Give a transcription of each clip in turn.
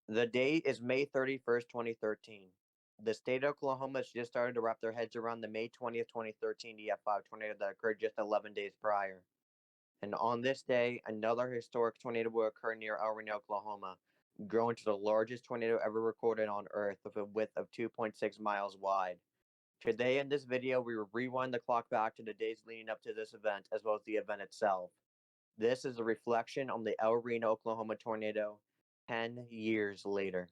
The date is May 31st, 2013. The state of Oklahoma has just started to wrap their heads around the May 20th, 2013 EF5 tornado that occurred just 11 days prior. And on this day, another historic tornado will occur near Reno, Oklahoma, growing to the largest tornado ever recorded on Earth with a width of 2.6 miles wide. Today in this video, we will rewind the clock back to the days leading up to this event as well as the event itself. This is a reflection on the El Reno, Oklahoma tornado 10 years later.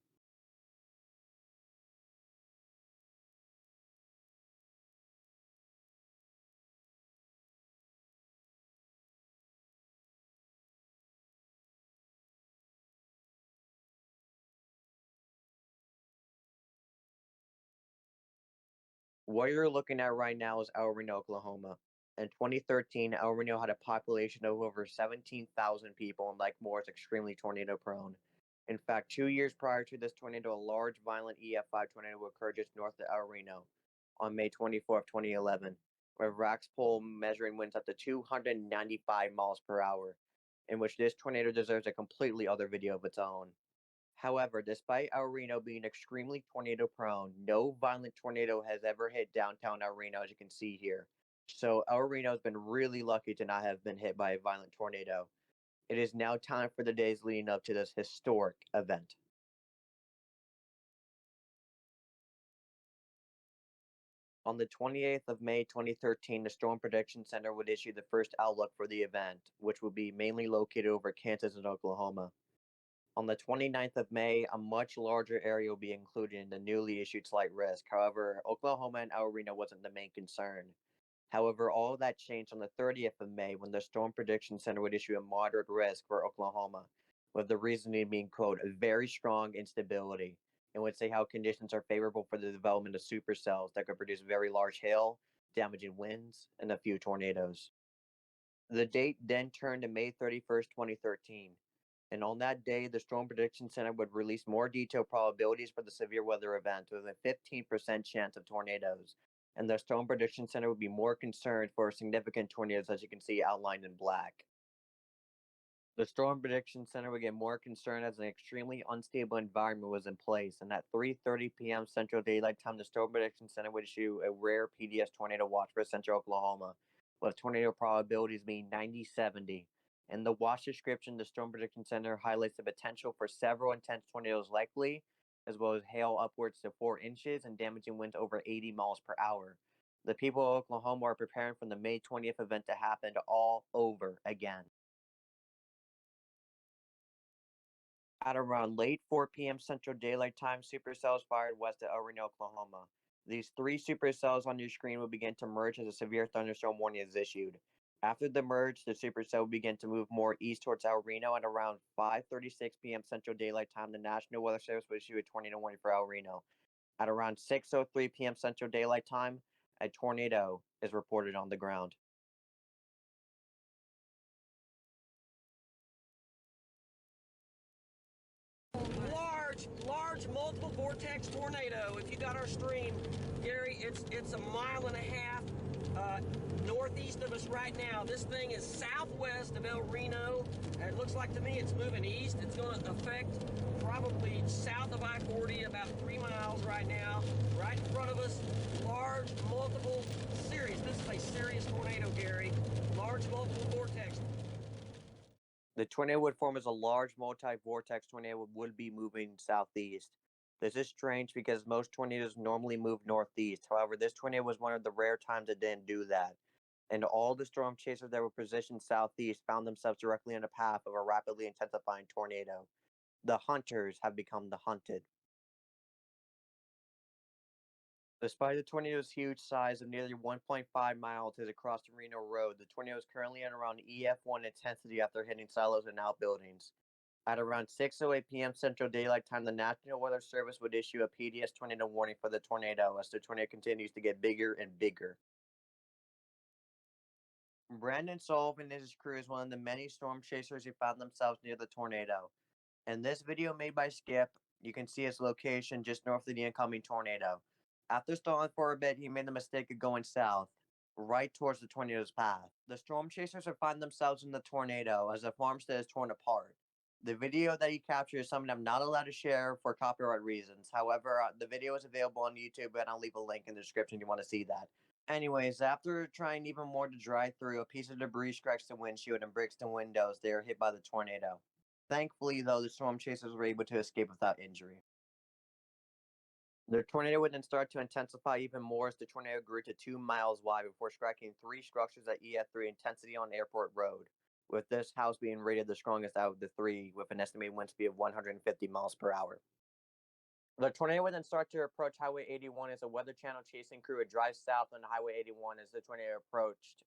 What you're looking at right now is El Reno, Oklahoma. In 2013, El Reno had a population of over 17,000 people, and like more, is extremely tornado prone. In fact, 2 years prior to this tornado, a large, violent EF5 tornado occurred just north of El Reno on May 24th, 2011, where racks pull measuring winds up to 295 miles per hour, in which this tornado deserves a completely other video of its own. However, despite El Reno being extremely tornado prone, no violent tornado has ever hit downtown El Reno, as you can see here. So El Reno has been really lucky to not have been hit by a violent tornado. It is now time for the days leading up to this historic event. On the 28th of May 2013, the Storm Prediction Center would issue the first outlook for the event, which would be mainly located over Kansas and Oklahoma. On the 29th of May, a much larger area will be included in the newly issued slight risk. However, Oklahoma and El Reno wasn't the main concern. However, all of that changed on the 30th of May when the Storm Prediction Center would issue a moderate risk for Oklahoma, with the reasoning being, quote, very strong instability, and would say how conditions are favorable for the development of supercells that could produce very large hail, damaging winds, and a few tornadoes. The date then turned to May 31st, 2013. And on that day, the Storm Prediction Center would release more detailed probabilities for the severe weather event with a 15% chance of tornadoes. And the Storm Prediction Center would be more concerned for significant tornadoes, as you can see outlined in black. The Storm Prediction Center would get more concerned as an extremely unstable environment was in place. And at 3:30 p.m. Central Daylight Time, the Storm Prediction Center would issue a rare PDS tornado watch for central Oklahoma, with tornado probabilities being 90-70. In the watch description, the Storm Prediction Center highlights the potential for several intense tornadoes likely, as well as hail upwards to 4 inches and damaging winds over 80 miles per hour. The people of Oklahoma are preparing for the May 20th event to happen all over again. At around late 4 p.m. Central Daylight Time, supercells fired west of El Reno, Oklahoma. These three supercells on your screen will begin to merge as a severe thunderstorm warning is issued. After the merge, the supercell will begin to move more east towards El Reno. At around 5:36 p.m. Central Daylight Time, the National Weather Service will issue a tornado warning for El Reno. At around 6:03 p.m. Central Daylight Time, a tornado is reported on the ground. Large multiple vortex tornado. If you got our stream, Gary, it's a mile and a half northeast of us right now. This thing is southwest of El Reno. It looks like to me it's moving east. It's going to affect probably south of I-40, about 3 miles right now. Right in front of us, large multiple serious. This is a serious tornado, Gary. Large multiple vortex. The tornado would form as a large multi-vortex tornado would be moving southeast. This is strange because most tornadoes normally move northeast. However, this tornado was one of the rare times it didn't do that. And all the storm chasers that were positioned southeast found themselves directly in the path of a rapidly intensifying tornado. The hunters have become the hunted. Despite the tornado's huge size of nearly 1.5 miles across the Reno Road, the tornado is currently at around EF1 intensity after hitting silos and outbuildings. At around 6:08 p.m. Central Daylight Time, the National Weather Service would issue a PDS tornado warning for the tornado as the tornado continues to get bigger and bigger. Brandon Sullivan and his crew is one of the many storm chasers who found themselves near the tornado. In this video made by Skip, you can see his location just north of the incoming tornado. After stalling for a bit, he made the mistake of going south, right towards the tornado's path. The storm chasers would find themselves in the tornado as the farmstead is torn apart. The video that he captured is something I'm not allowed to share for copyright reasons. However, the video is available on YouTube, and I'll leave a link in the description if you want to see that. Anyways, after trying even more to drive through, a piece of debris scratched the windshield and breaks the windows. They were hit by the tornado. Thankfully, though, the storm chasers were able to escape without injury. The tornado would then start to intensify even more as the tornado grew to 2 miles wide before striking 3 structures at EF3 intensity on Airport Road, with this house being rated the strongest out of the 3 with an estimated wind speed of 150 miles per hour. The tornado would then start to approach Highway 81 as a Weather Channel chasing crew would drive south on Highway 81 as the tornado approached.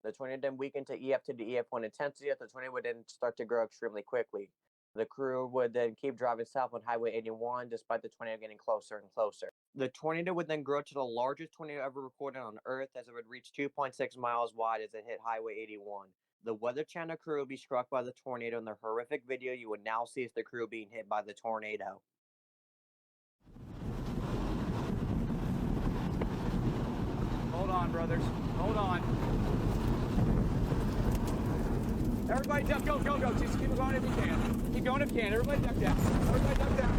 The tornado then weakened to EF to EF1 intensity as the tornado would then start to grow extremely quickly. The crew would then keep driving south on Highway 81 despite the tornado getting closer and closer. The tornado would then grow to the largest tornado ever recorded on Earth as it would reach 2.6 miles wide as it hit Highway 81. The Weather Channel crew would be struck by the tornado, and the horrific video you would now see is the crew being hit by the tornado. Hold on, brothers. Hold on. Everybody duck, go, go, go. Just keep going if you can. Keep going if you can. Everybody duck down. Everybody duck down.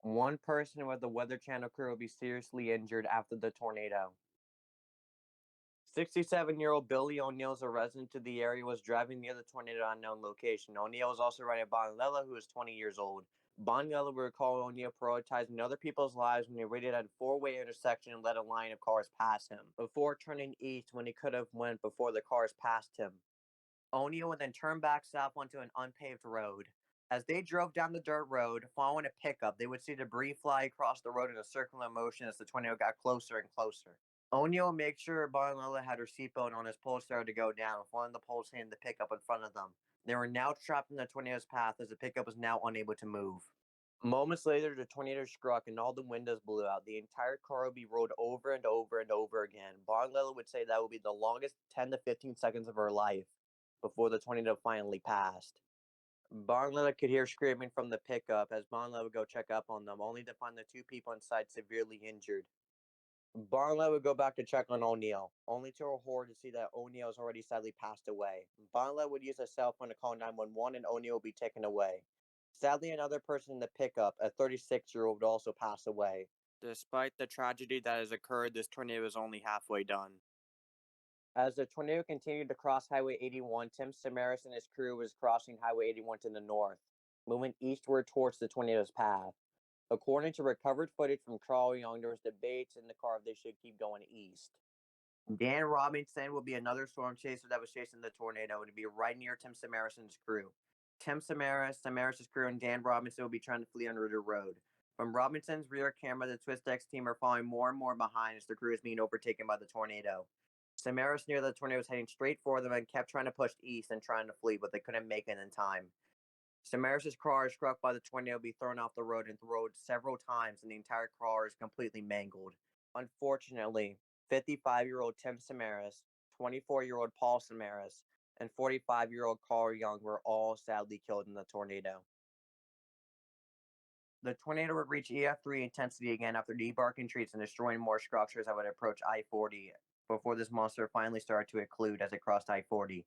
One person with the Weather Channel crew will be seriously injured after the tornado. 67-year-old Billy O'Neill is a resident of the area, was driving near the tornado unknown location. O'Neill was also riding Bonilla, who is 20 years old. Bonilla would recall O'Neill prioritizing other people's lives when he waited at a four-way intersection and let a line of cars pass him, before turning east when he could have went before the cars passed him. O'Neill would then turn back south onto an unpaved road. As they drove down the dirt road, following a pickup, they would see debris fly across the road in a circular motion as the tornado got closer and closer. O'Neill made sure Bonilla had her seatbelt on as poles started to go down, with one of the poles hitting the pickup in front of them. They were now trapped in the tornado's path as the pickup was now unable to move. Moments later, the tornado struck and all the windows blew out. The entire car would be rolled over and over and over again. Bonilla would say that would be the longest 10 to 15 seconds of her life before the tornado finally passed. Bonilla could hear screaming from the pickup as Bonilla would go check up on them, only to find the 2 people inside severely injured. Bonilla would go back to check on O'Neill, only to her horror to see that O'Neill has already sadly passed away. Bonilla would use a cell phone to call 911 and O'Neill would be taken away. Sadly, another person in the pickup, a 36-year-old, would also pass away. Despite the tragedy that has occurred, this tornado is only halfway done. As the tornado continued to cross Highway 81, Tim Samaras and his crew was crossing Highway 81 to the north, moving eastward towards the tornado's path. According to recovered footage from Carl Young, there was debates in the car if they should keep going east. Dan Robinson will be another storm chaser that was chasing the tornado and to be right near Tim Samaras' crew. Tim Samaras' crew, and Dan Robinson will be trying to flee under the road. From Robinson's rear camera, the TwistX team are falling more and more behind as the crew is being overtaken by the tornado. Samaras near the tornado was heading straight for them and kept trying to push east and trying to flee, but they couldn't make it in time. Samaras' car is struck by the tornado, be thrown off the road and thrown several times, and the entire car is completely mangled. Unfortunately, 55-year-old Tim Samaras, 24-year-old Paul Samaras, and 45-year-old Carl Young were all sadly killed in the tornado. The tornado would reach EF3 intensity again after debarking trees and destroying more structures that would approach I-40 before this monster finally started to occlude as it crossed I-40.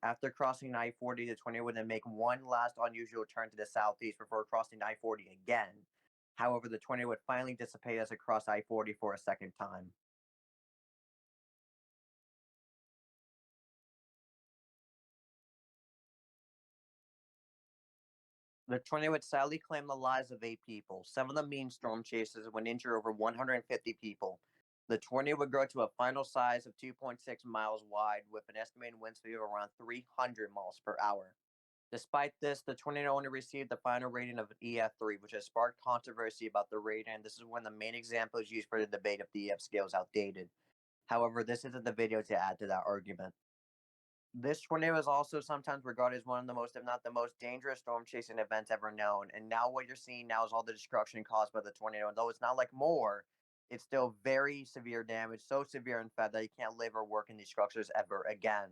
After crossing I-40, the tornado would then make one last unusual turn to the southeast before crossing I-40 again. However, the tornado would finally dissipate as it crossed I-40 for a second time. The tornado would sadly claim the lives of 8 people. 7 of the mean storm chasers would injure over 150 people. The tornado would grow to a final size of 2.6 miles wide with an estimated wind speed of around 300 miles per hour. Despite this, the tornado only received the final rating of EF3, which has sparked controversy about the rating, and this is one of the main examples used for the debate if the EF scale is outdated. However, this isn't the video to add to that argument. This tornado is also sometimes regarded as one of the most, if not the most, dangerous storm chasing events ever known. And now what you're seeing now is all the destruction caused by the tornado. And though it's not like more, it's still very severe damage, so severe in fact that you can't live or work in these structures ever again.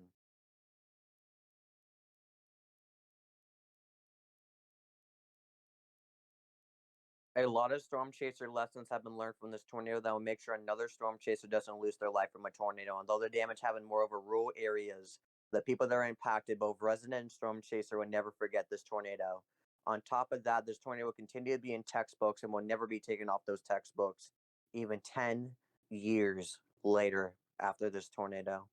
A lot of storm chaser lessons have been learned from this tornado that will make sure another storm chaser doesn't lose their life from a tornado. And though the damage happened more over rural areas, the people that are impacted, both resident and storm chaser, will never forget this tornado. On top of that, this tornado will continue to be in textbooks and will never be taken off those textbooks, even 10 years later after this tornado.